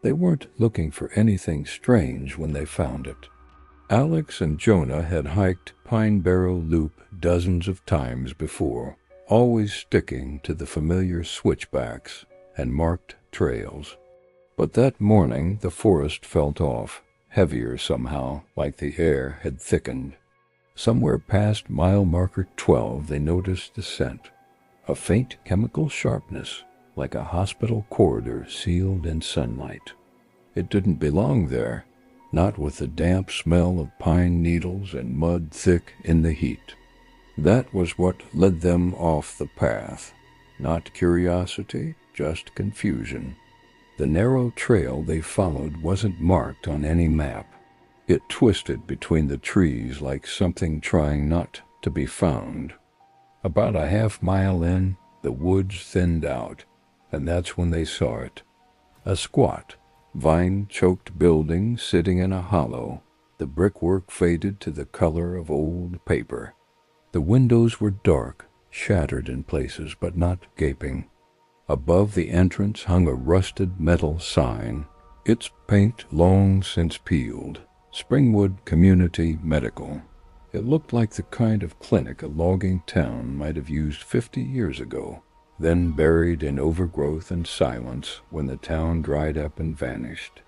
They weren't looking for anything strange when they found it. Alex and Jonah had hiked Pine Barrel Loop dozens of times before, always sticking to the familiar switchbacks and marked trails. But that morning the forest felt off, heavier somehow, like the air had thickened. Somewhere past mile marker 12 they noticed the scent, a faint chemical sharpness, like a hospital corridor sealed in sunlight. It didn't belong there, not with the damp smell of pine needles and mud thick in the heat. That was what led them off the path. Not curiosity, just confusion. The narrow trail they followed wasn't marked on any map. It twisted between the trees like something trying not to be found. About a half-mile in, the woods thinned out, and that's when they saw it. A squat, vine-choked building sitting in a hollow, the brickwork faded to the color of old paper. The windows were dark, shattered in places but not gaping. Above the entrance hung a rusted metal sign, its paint long since peeled, Springwood Community Medical. It looked like the kind of clinic a logging town might have used 50 years ago, then buried in overgrowth and silence when the town dried up and vanished.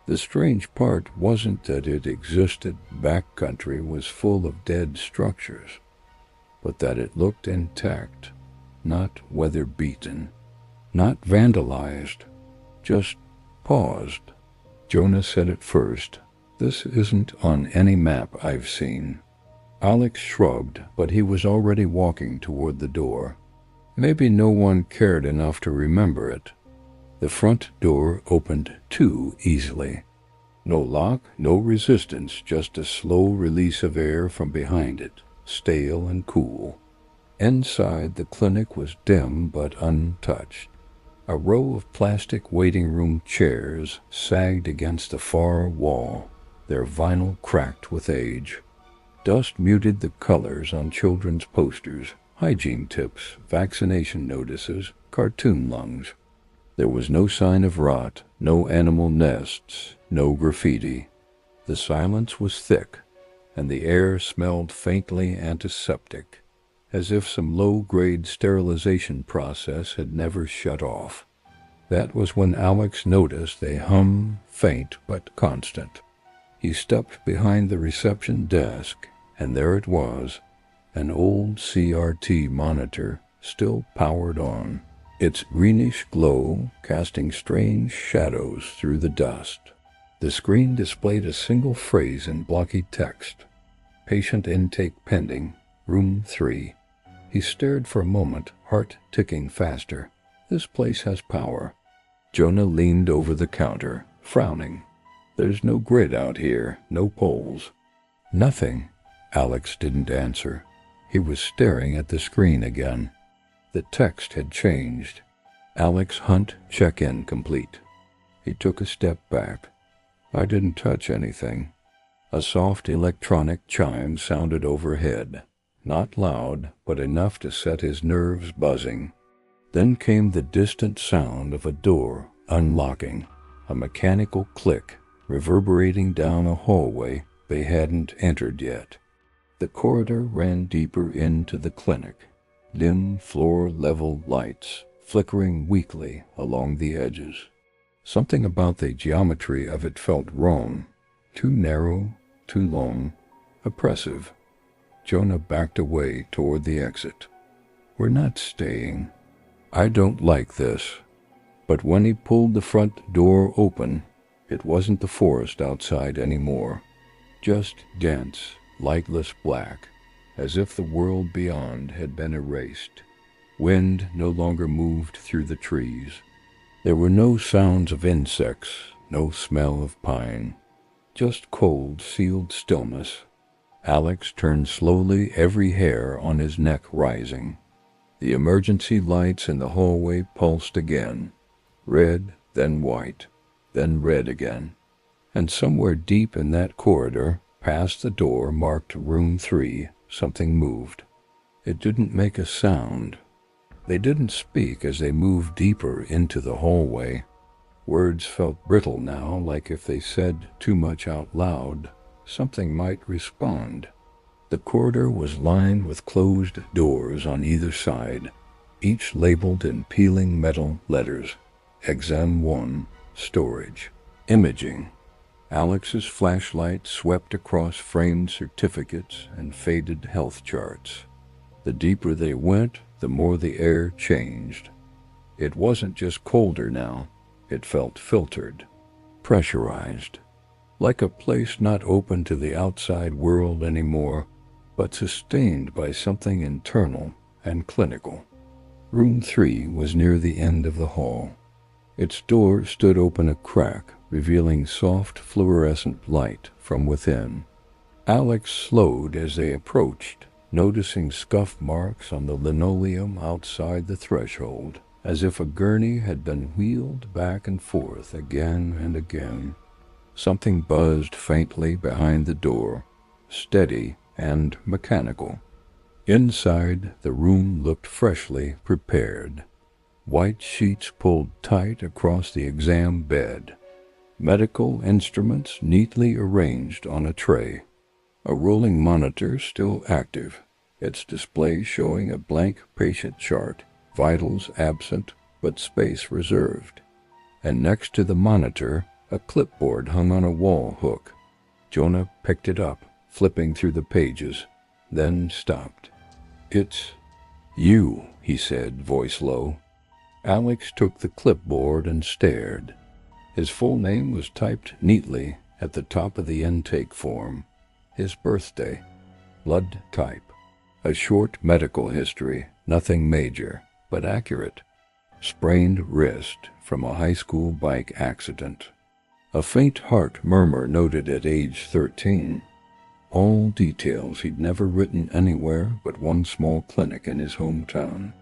The strange part wasn't that it existed, backcountry was full of dead structures, but that it looked intact, not weather-beaten, not vandalized, just paused. Jonah said it first, "This isn't on any map I've seen." Alex shrugged, but he was already walking toward the door. Maybe no one cared enough to remember it. The front door opened too easily. No lock, no resistance, just a slow release of air from behind it, stale and cool. Inside, the clinic was dim but untouched. A row of plastic waiting room chairs sagged against the far wall, their vinyl cracked with age. Dust muted the colors on children's posters, hygiene tips, vaccination notices, cartoon lungs. There was no sign of rot, no animal nests, no graffiti. The silence was thick, and the air smelled faintly antiseptic, as if some low-grade sterilization process had never shut off. That was when Alex noticed a hum, faint but constant. He stepped behind the reception desk, and there it was, an old CRT monitor, still powered on, its greenish glow casting strange shadows through the dust. The screen displayed a single phrase in blocky text, "Patient intake pending, room 3. He stared for a moment, heart ticking faster. This place has power. Jonah leaned over the counter, frowning. There's no grid out here, no poles. Nothing. Alex didn't answer. He was staring at the screen again. The text had changed. Alex Hunt check-in complete. He took a step back. I didn't touch anything. A soft electronic chime sounded overhead. Not loud, but enough to set his nerves buzzing. Then came the distant sound of a door unlocking, a mechanical click reverberating down a hallway they hadn't entered yet. The corridor ran deeper into the clinic, dim floor-level lights flickering weakly along the edges. Something about the geometry of it felt wrong, too narrow, too long, oppressive. Jonah backed away toward the exit. We're not staying. I don't like this. But when he pulled the front door open, it wasn't the forest outside anymore. Just dense, lightless black, as if the world beyond had been erased. Wind no longer moved through the trees. There were no sounds of insects, no smell of pine. Just cold, sealed stillness. Alex turned slowly, every hair on his neck rising. The emergency lights in the hallway pulsed again. Red, then white, then red again. And somewhere deep in that corridor, past the door marked room 3, something moved. It didn't make a sound. They didn't speak as they moved deeper into the hallway. Words felt brittle now, like if they said too much out loud, something might respond. The corridor was lined with closed doors on either side, each labeled in peeling metal letters. Exam 1, storage, imaging. Alex's flashlight swept across framed certificates and faded health charts. The deeper they went, the more the air changed. It wasn't just colder now, it felt filtered, pressurized, like a place not open to the outside world anymore, but sustained by something internal and clinical. Room 3 was near the end of the hall. Its door stood open a crack, revealing soft fluorescent light from within. Alex slowed as they approached, noticing scuff marks on the linoleum outside the threshold, as if a gurney had been wheeled back and forth again and again. Something buzzed faintly behind the door, steady and mechanical. Inside, the room looked freshly prepared. White sheets pulled tight across the exam bed. Medical instruments neatly arranged on a tray. A rolling monitor still active, its display showing a blank patient chart, vitals absent but space reserved. And next to the monitor, a clipboard hung on a wall hook. Jonah picked it up, flipping through the pages, then stopped. "It's you," he said, voice low. Alex took the clipboard and stared. His full name was typed neatly at the top of the intake form. His birthday, blood type, a short medical history, nothing major, but accurate. Sprained wrist from a high school bike accident. A faint heart murmur noted at age 13. All details he'd never written anywhere but one small clinic in his hometown.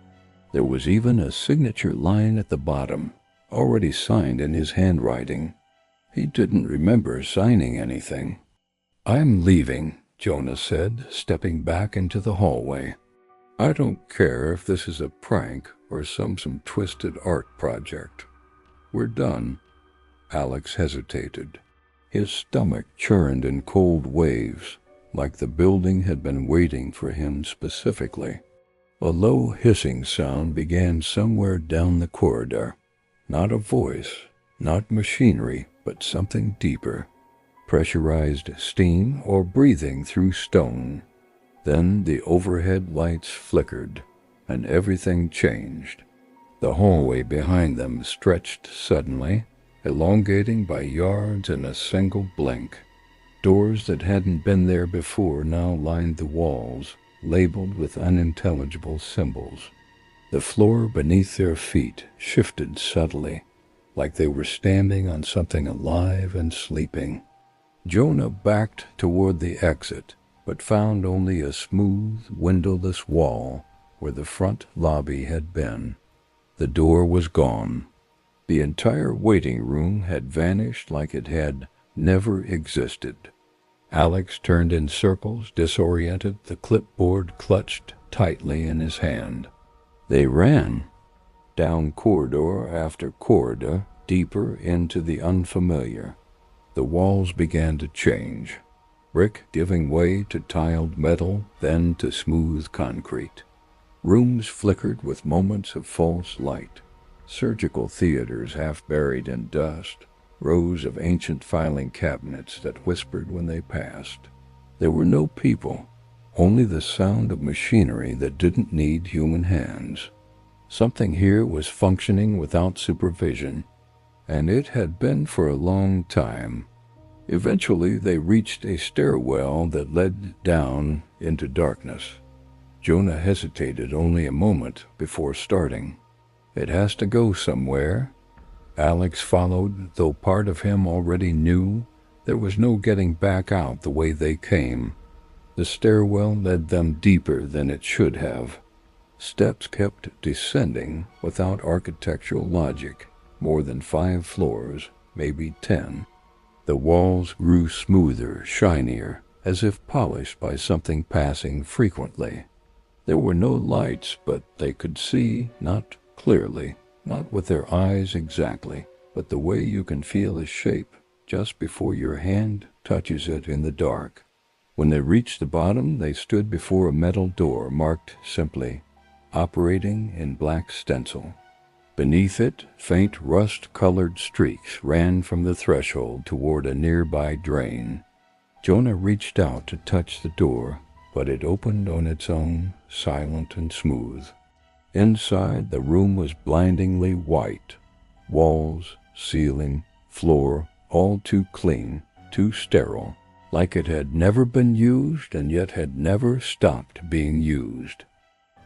There was even a signature line at the bottom, already signed in his handwriting. He didn't remember signing anything. "I'm leaving," Jonah said, stepping back into the hallway. "I don't care if this is a prank or some twisted art project. We're done." Alex hesitated. His stomach churned in cold waves, like the building had been waiting for him specifically. A low hissing sound began somewhere down the corridor. Not a voice, not machinery, but something deeper. Pressurized steam or breathing through stone. Then the overhead lights flickered, and everything changed. The hallway behind them stretched suddenly, elongating by yards in a single blink. Doors that hadn't been there before now lined the walls, labeled with unintelligible symbols. The floor beneath their feet shifted subtly, like they were standing on something alive and sleeping. Jonah backed toward the exit, but found only a smooth, windowless wall where the front lobby had been. The door was gone. The entire waiting room had vanished like it had never existed. Alex turned in circles, disoriented, the clipboard clutched tightly in his hand. They ran, down corridor after corridor, deeper into the unfamiliar. The walls began to change, brick giving way to tiled metal, then to smooth concrete. Rooms flickered with moments of false light. Surgical theaters half buried in dust, rows of ancient filing cabinets that whispered when they passed. There were no people, only the sound of machinery that didn't need human hands. Something here was functioning without supervision, and it had been for a long time. Eventually they reached a stairwell that led down into darkness. Jonah hesitated only a moment before starting. It has to go somewhere. Alex followed, though part of him already knew there was no getting back out the way they came. The stairwell led them deeper than it should have. Steps kept descending without architectural logic, more than 5 floors, maybe 10. The walls grew smoother, shinier, as if polished by something passing frequently. There were no lights, but they could see, not clearly, not with their eyes exactly. but the way you can feel his shape just before your hand touches it in the dark. When they reached the bottom, they stood before a metal door marked simply, "Operating in black stencil." Beneath it, faint rust-colored streaks ran from the threshold toward a nearby drain. Jonah reached out to touch the door, but it opened on its own, silent and smooth. Inside, the room was blindingly white. Walls, ceiling, floor, all too clean, too sterile, like it had never been used and yet had never stopped being used.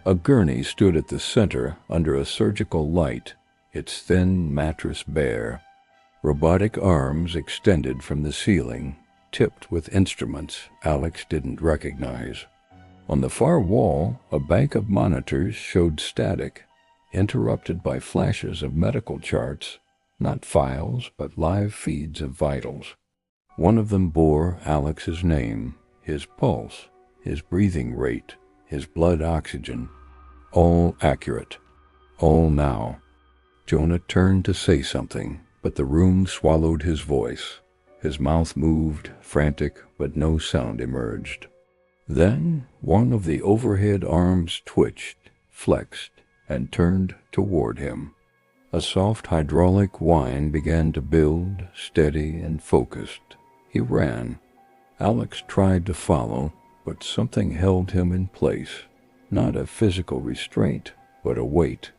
A gurney stood at the center under a surgical light, its thin mattress bare. Robotic arms extended from the ceiling, tipped with instruments Alex didn't recognize. On the far wall, a bank of monitors showed static, interrupted by flashes of medical charts, not files, but live feeds of vitals. One of them bore Alex's name, his pulse, his breathing rate, his blood oxygen. All accurate. All now. Jonah turned to say something, but the room swallowed his voice. His mouth moved, frantic, but no sound emerged. Then one of the overhead arms twitched, flexed, and turned toward him. A soft hydraulic whine began to build, steady and focused. He ran. Alex tried to follow, but something held him in place. Not a physical restraint, but a weight.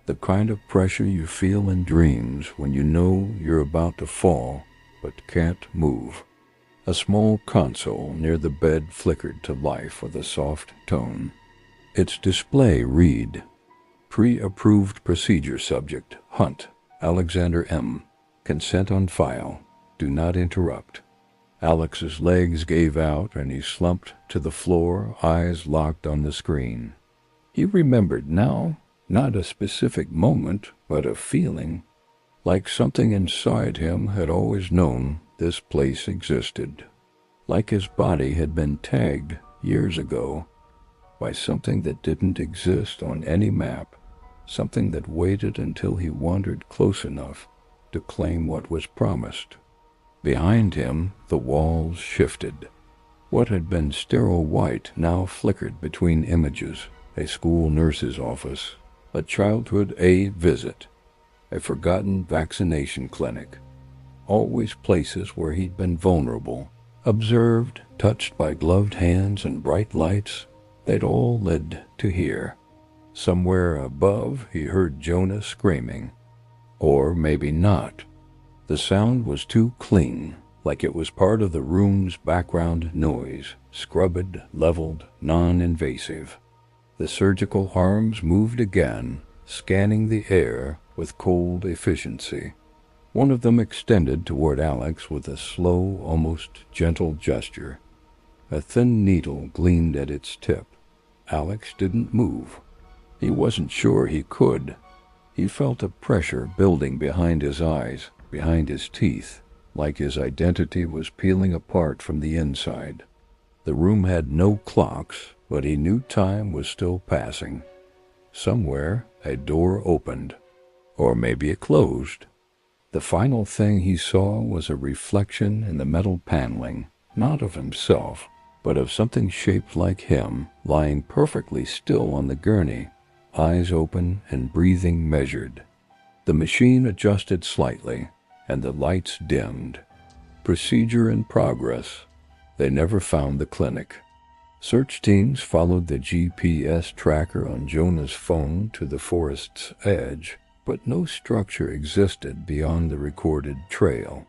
The kind of pressure you feel in dreams when you know you're about to fall, but can't move. A small console near the bed flickered to life with a soft tone. Its display read, "Pre-approved procedure subject, Hunt, Alexander M. Consent on file. Do not interrupt." Alex's legs gave out and he slumped to the floor, eyes locked on the screen. He remembered now, not a specific moment, but a feeling, like something inside him had always known this place existed. Like his body had been tagged years ago by something that didn't exist on any map, something that waited until he wandered close enough to claim what was promised. Behind him, the walls shifted. What had been sterile white now flickered between images, a school nurse's office, a childhood aid visit, a forgotten vaccination clinic. Always places where he'd been vulnerable, observed, touched by gloved hands and bright lights. They'd all led to here. Somewhere above, he heard Jonah screaming. Or maybe not. The sound was too clean, like it was part of the room's background noise, scrubbed, leveled, non-invasive. The surgical arms moved again, scanning the air with cold efficiency. One of them extended toward Alex with a slow, almost gentle gesture. A thin needle gleamed at its tip. Alex didn't move. He wasn't sure he could. He felt a pressure building behind his eyes, behind his teeth, like his identity was peeling apart from the inside. The room had no clocks, but he knew time was still passing. Somewhere, a door opened. Or maybe it closed. The final thing he saw was a reflection in the metal paneling, not of himself, but of something shaped like him, lying perfectly still on the gurney, eyes open and breathing measured. The machine adjusted slightly, and the lights dimmed. Procedure in progress. They never found the clinic. Search teams followed the GPS tracker on Jonah's phone to the forest's edge, but no structure existed beyond the recorded trail.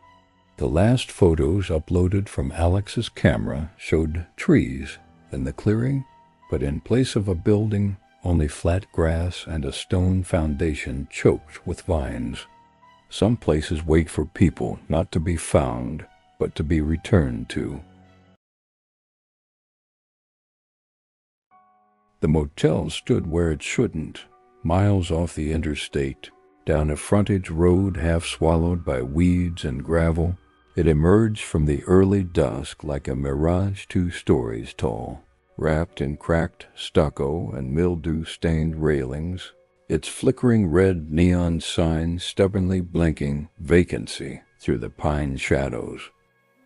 The last photos uploaded from Alex's camera showed trees in the clearing, but in place of a building, only flat grass and a stone foundation choked with vines. Some places wait for people not to be found, but to be returned to. The motel stood where it shouldn't, miles off the interstate, down a frontage road half swallowed by weeds and gravel. It emerged from the early dusk like a mirage 2 stories tall, wrapped in cracked stucco and mildew-stained railings. its flickering red neon sign stubbornly blinking vacancy through the pine shadows.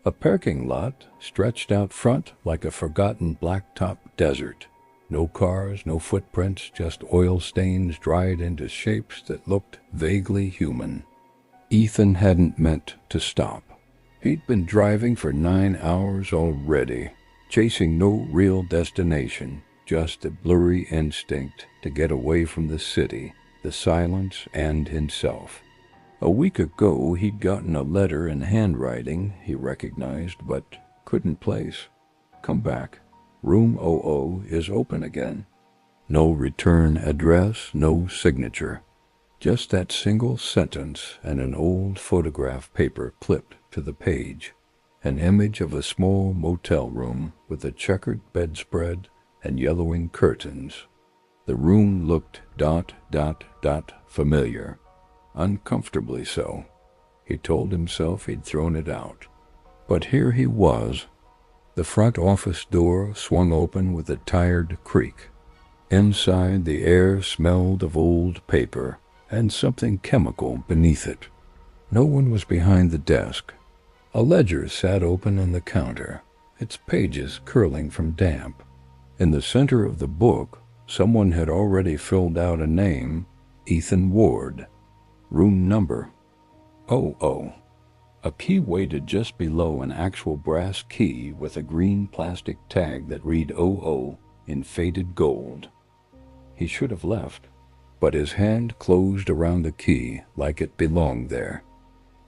A parking lot stretched out front like a forgotten blacktop desert. No cars, no footprints, just oil stains dried into shapes that looked vaguely human. Ethan hadn't meant to stop. He'd been driving for 9 hours already, chasing no real destination, just a blurry instinct to get away from the city, the silence, and himself. A week ago, he'd gotten a letter in handwriting he recognized but couldn't place. Come back. Room 00 is open again. No return address, no signature. Just that single sentence and an old photograph paper clipped to the page. An image of a small motel room with a checkered bedspread and yellowing curtains. The room looked ... familiar. Uncomfortably so. He told himself he'd thrown it out. But here he was. The front office door swung open with a tired creak. Inside, the air smelled of old paper and something chemical beneath it. No one was behind the desk. A ledger sat open on the counter, its pages curling from damp. In the center of the book, someone had already filled out a name, Ethan Ward. Room number 00. A key waited just below an actual brass key with a green plastic tag that read 00 in faded gold. He should have left, but his hand closed around the key like it belonged there.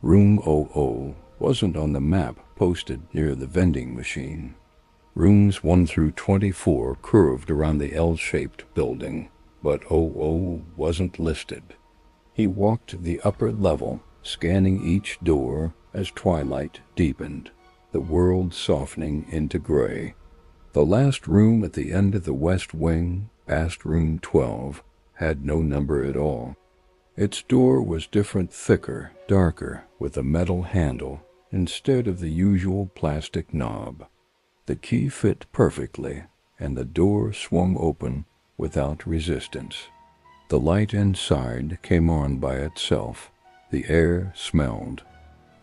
Room 00 wasn't on the map posted near the vending machine. Rooms 1 through 24 curved around the L-shaped building, but 00 wasn't listed. He walked the upper level, scanning each door as twilight deepened, the world softening into gray. The last room at the end of the west wing, past room 12, had no number at all. Its door was different, thicker, darker, with a metal handle instead of the usual plastic knob. The key fit perfectly, and the door swung open without resistance. The light inside came on by itself. The air smelled.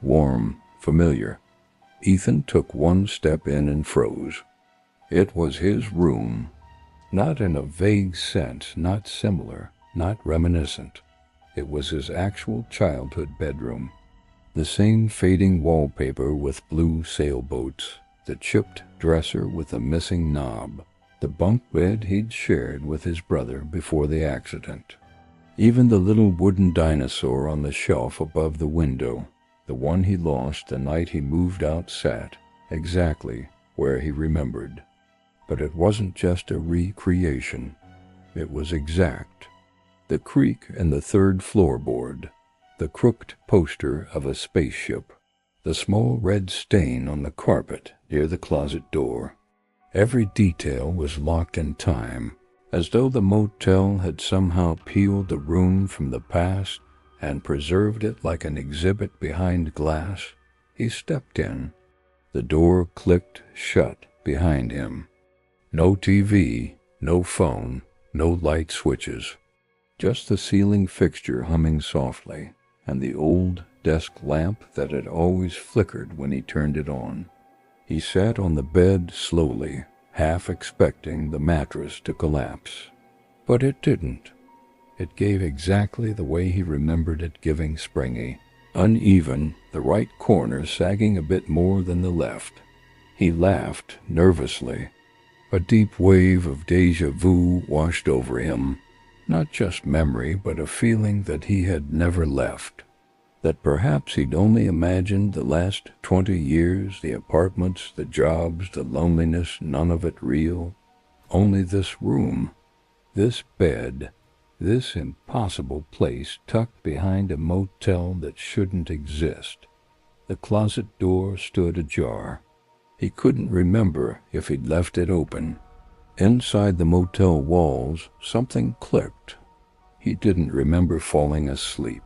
Warm, familiar. Ethan took one step in and froze. It was his room. Not in a vague sense, not similar, not reminiscent. It was his actual childhood bedroom. The same fading wallpaper with blue sailboats, the chipped dresser with a missing knob, the bunk bed he'd shared with his brother before the accident. Even the little wooden dinosaur on the shelf above the window, the one he lost the night he moved out, sat exactly where he remembered. But it wasn't just a recreation. It was exact. The creak in the third floorboard, the crooked poster of a spaceship, the small red stain on the carpet near the closet door. Every detail was locked in time, as though the motel had somehow peeled the room from the past and preserved it like an exhibit behind glass. He stepped in. The door clicked shut behind him. No TV, no phone, no light switches. Just the ceiling fixture humming softly, and the old desk lamp that had always flickered when he turned it on. He sat on the bed slowly, half expecting the mattress to collapse. But it didn't. It gave exactly the way he remembered it giving Springy. Uneven, the right corner sagging a bit more than the left. He laughed nervously. A deep wave of déjà vu washed over him. Not just memory, but a feeling that he had never left. That perhaps he'd only imagined the last 20 years, the apartments, the jobs, the loneliness, none of it real. Only this room, this bed, this impossible place tucked behind a motel that shouldn't exist. The closet door stood ajar. He couldn't remember if he'd left it open. Inside the motel walls, something clicked. He didn't remember falling asleep.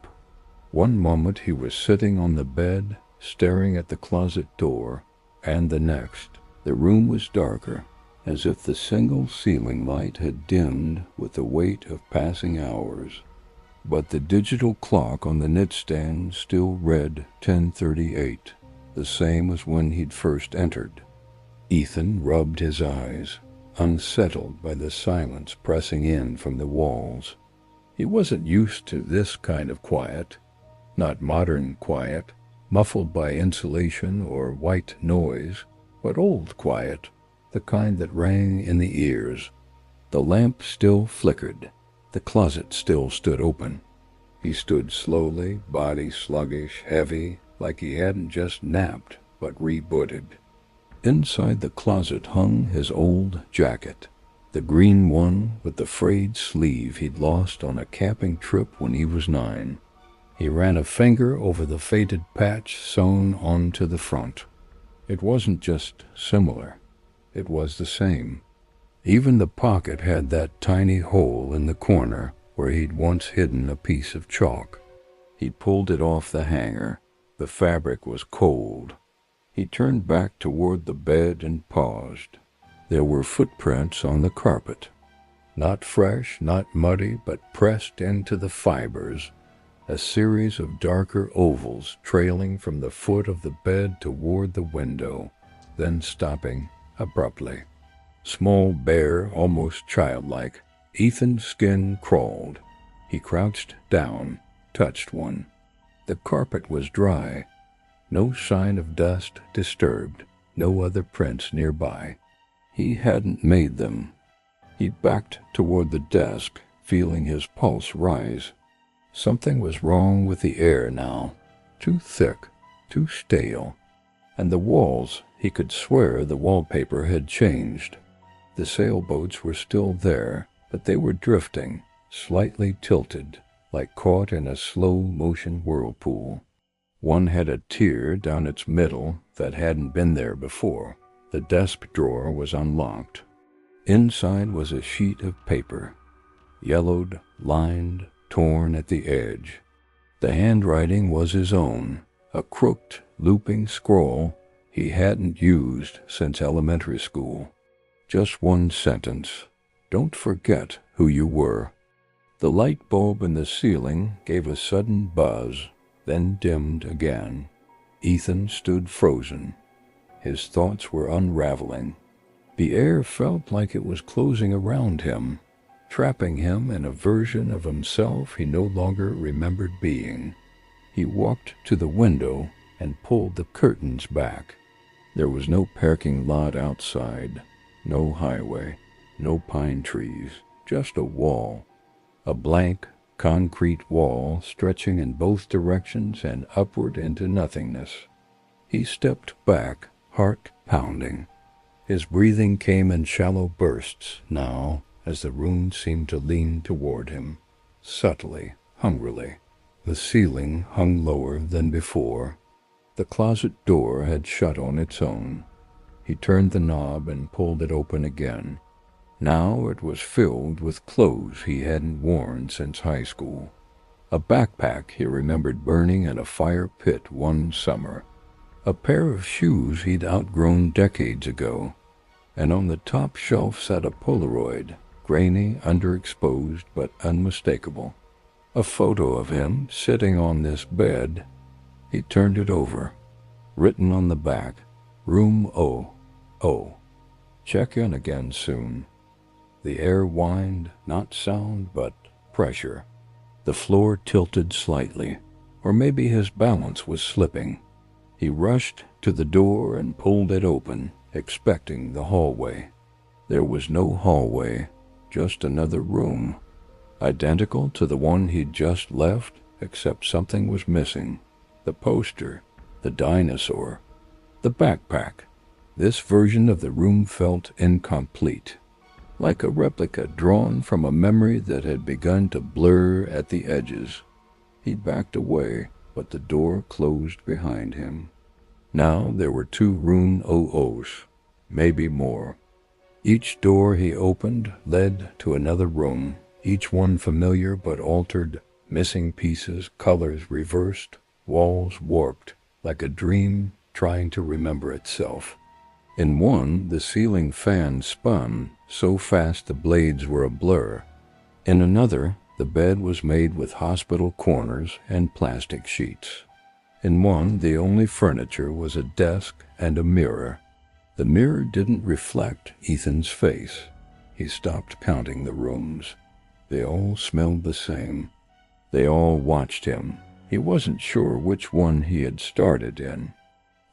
One moment he was sitting on the bed, staring at the closet door, and the next, the room was darker, as if the single ceiling light had dimmed with the weight of passing hours. But the digital clock on the nightstand still read 10:38, the same as when he'd first entered. Ethan rubbed his eyes, unsettled by the silence pressing in from the walls. He wasn't used to this kind of quiet, not modern quiet, muffled by insulation or white noise, but old quiet, the kind that rang in the ears. The lamp still flickered. The closet still stood open. He stood slowly, body sluggish, heavy, like he hadn't just napped, but rebooted. Inside the closet hung his old jacket, the green one with the frayed sleeve he'd lost on a camping trip when he was 9. He ran a finger over the faded patch sewn onto the front. It wasn't just similar. It was the same. Even the pocket had that tiny hole in the corner where he'd once hidden a piece of chalk. He'd pulled it off the hanger. The fabric was cold. He turned back toward the bed and paused. There were footprints on the carpet. Not fresh, not muddy, but pressed into the fibers. A series of darker ovals trailing from the foot of the bed toward the window, then stopping abruptly. Small, bare, almost childlike, Ethan's skin crawled. He crouched down, touched one. The carpet was dry. No sign of dust disturbed, no other prints nearby. He hadn't made them. He backed toward the desk, feeling his pulse rise. Something was wrong with the air now. Too thick, too stale. And the walls, he could swear the wallpaper had changed. The sailboats were still there, but they were drifting, slightly tilted, like caught in a slow-motion whirlpool. One had a tear down its middle that hadn't been there before. The desk drawer was unlocked. Inside was a sheet of paper, yellowed, lined, torn at the edge. The handwriting was his own, a crooked, looping scrawl he hadn't used since elementary school. Just one sentence. Don't forget who you were. The light bulb in the ceiling gave a sudden buzz, then dimmed again. Ethan stood frozen. His thoughts were unraveling. The air felt like it was closing around him, trapping him in a version of himself he no longer remembered being. He walked to the window and pulled the curtains back. There was no parking lot outside, no highway, no pine trees, just a wall. A blank, concrete wall stretching in both directions and upward into nothingness. He stepped back, heart pounding. His breathing came in shallow bursts now, as the room seemed to lean toward him, subtly, hungrily. The ceiling hung lower than before. The closet door had shut on its own. He turned the knob and pulled it open again. Now it was filled with clothes he hadn't worn since high school. A backpack he remembered burning in a fire pit one summer. A pair of shoes he'd outgrown decades ago. And on the top shelf sat a Polaroid, grainy, underexposed, but unmistakable. A photo of him sitting on this bed. He turned it over. Written on the back, Room O. Check in again soon. The air whined, not sound, but pressure. The floor tilted slightly, or maybe his balance was slipping. He rushed to the door and pulled it open, expecting the hallway. There was no hallway, just another room, identical to the one he'd just left, except something was missing. The poster, the dinosaur, the backpack. This version of the room felt incomplete, like a replica drawn from a memory that had begun to blur at the edges. He backed away, but the door closed behind him. Now there were 2 Room OOs, maybe more. Each door he opened led to another room, each one familiar but altered, missing pieces, colors reversed, walls warped, like a dream trying to remember itself. In one, the ceiling fan spun so fast the blades were a blur. In another, the bed was made with hospital corners and plastic sheets. In one, the only furniture was a desk and a mirror. The mirror didn't reflect Ethan's face. He stopped counting the rooms. They all smelled the same. They all watched him. He wasn't sure which one he had started in,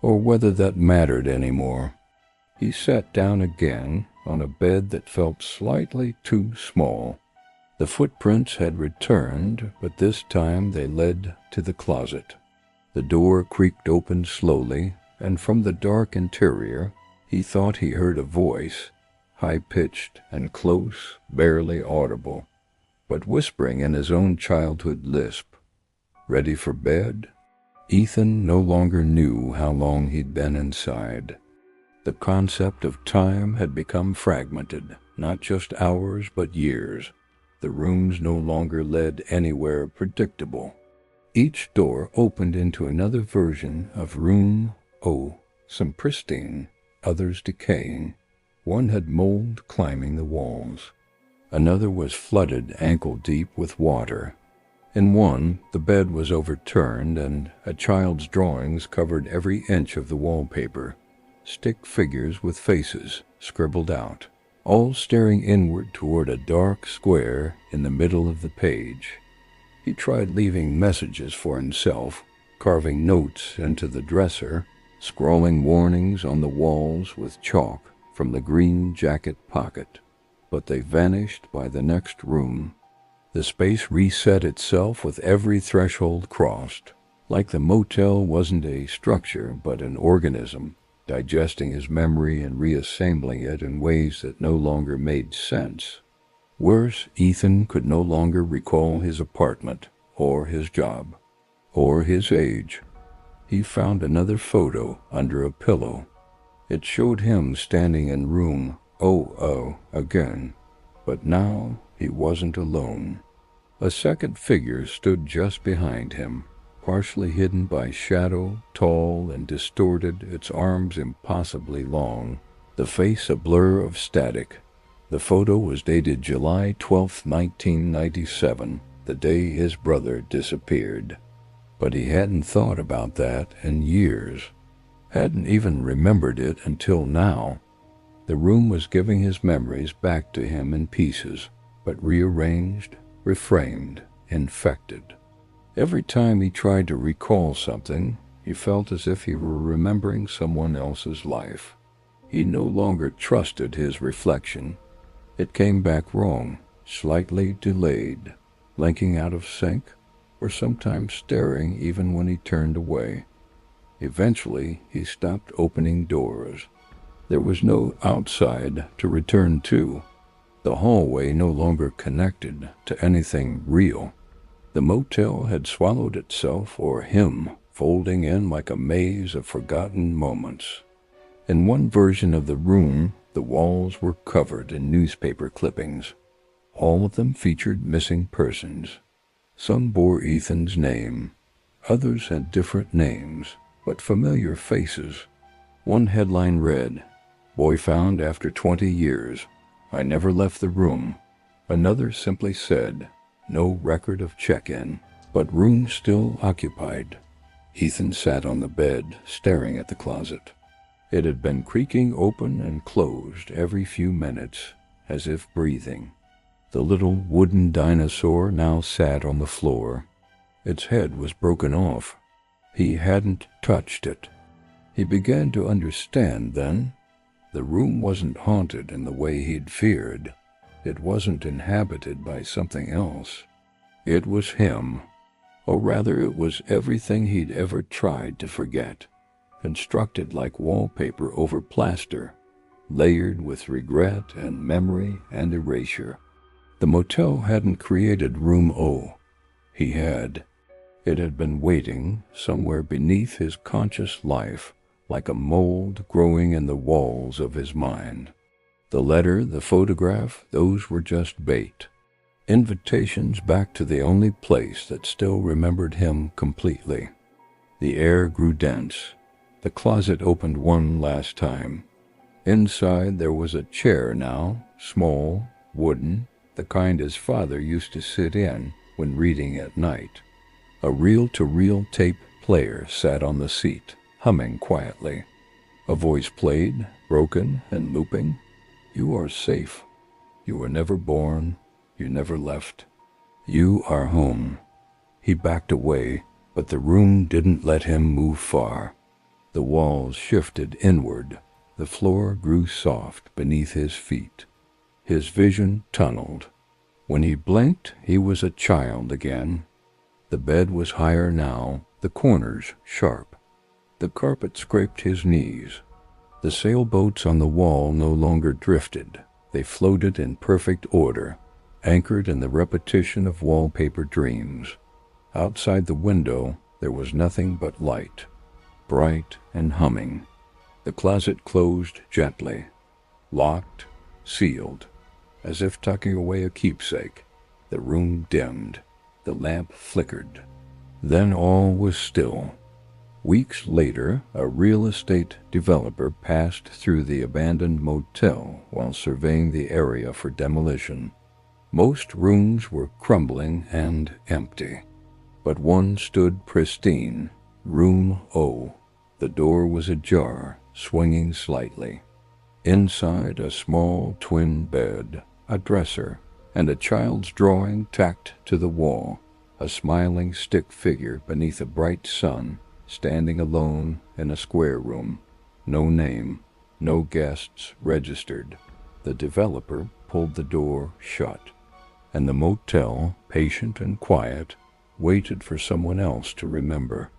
or whether that mattered anymore. He sat down again on a bed that felt slightly too small. The footprints had returned, but this time they led to the closet. The door creaked open slowly, and from the dark interior, he thought he heard a voice, high-pitched and close, barely audible, but whispering in his own childhood lisp. Ready for bed? Ethan no longer knew how long he'd been inside. The concept of time had become fragmented, not just hours but years. The rooms no longer led anywhere predictable. Each door opened into another version of room O, some pristine, others decaying. One had mold climbing the walls. Another was flooded ankle-deep with water. In one, the bed was overturned and a child's drawings covered every inch of the wallpaper. Stick figures with faces scribbled out, all staring inward toward a dark square in the middle of the page. He tried leaving messages for himself, carving notes into the dresser, scrawling warnings on the walls with chalk from the green jacket pocket, but they vanished by the next room. The space reset itself with every threshold crossed, like the motel wasn't a structure but an organism, digesting his memory and reassembling it in ways that no longer made sense. Worse, Ethan could no longer recall his apartment, or his job, or his age. He found another photo under a pillow. It showed him standing in room 00 again, but now he wasn't alone. A second figure stood just behind him, partially hidden by shadow, tall and distorted, its arms impossibly long, the face a blur of static. The photo was dated July 12, 1997, the day his brother disappeared. But he hadn't thought about that in years, hadn't even remembered it until now. The room was giving his memories back to him in pieces, but rearranged, reframed, infected. Every time he tried to recall something, he felt as if he were remembering someone else's life. He no longer trusted his reflection. It came back wrong, slightly delayed, blinking out of sync, or sometimes staring even when he turned away. Eventually, he stopped opening doors. There was no outside to return to. The hallway no longer connected to anything real. The motel had swallowed itself or him, folding in like a maze of forgotten moments. In one version of the room, the walls were covered in newspaper clippings. All of them featured missing persons. Some bore Ethan's name. Others had different names, but familiar faces. One headline read, "Boy found after 20 years. I never left the room." Another simply said, "No record of check-in, but room still occupied." Ethan sat on the bed, staring at the closet. It had been creaking open and closed every few minutes, as if breathing. The little wooden dinosaur now sat on the floor. Its head was broken off. He hadn't touched it. He began to understand then. The room wasn't haunted in the way he'd feared. It wasn't inhabited by something else. It was him. Or rather, it was everything he'd ever tried to forget, constructed like wallpaper over plaster, layered with regret and memory and erasure. The motel hadn't created room O. He had. It had been waiting somewhere beneath his conscious life, like a mold growing in the walls of his mind. The letter, the photograph, those were just bait. Invitations back to the only place that still remembered him completely. The air grew dense. The closet opened one last time. Inside there was a chair now, small, wooden, the kind his father used to sit in when reading at night. A reel-to-reel tape player sat on the seat, humming quietly. A voice played, broken and looping. "You are safe. You were never born. You never left. You are home." He backed away, but the room didn't let him move far. The walls shifted inward. The floor grew soft beneath his feet. His vision tunneled. When he blinked, he was a child again. The bed was higher now, the corners sharp. The carpet scraped his knees. The sailboats on the wall no longer drifted. They floated in perfect order, anchored in the repetition of wallpaper dreams. Outside the window, there was nothing but light, bright and humming. The closet closed gently, locked, sealed, as if tucking away a keepsake. The room dimmed. The lamp flickered. Then all was still. Weeks later, a real estate developer passed through the abandoned motel while surveying the area for demolition. Most rooms were crumbling and empty, but one stood pristine, Room O. The door was ajar, swinging slightly. Inside, a small twin bed, a dresser, and a child's drawing tacked to the wall, a smiling stick figure beneath a bright sun, standing alone in a square room. No name, no guests registered. The developer pulled the door shut, and the motel, patient and quiet, waited for someone else to remember.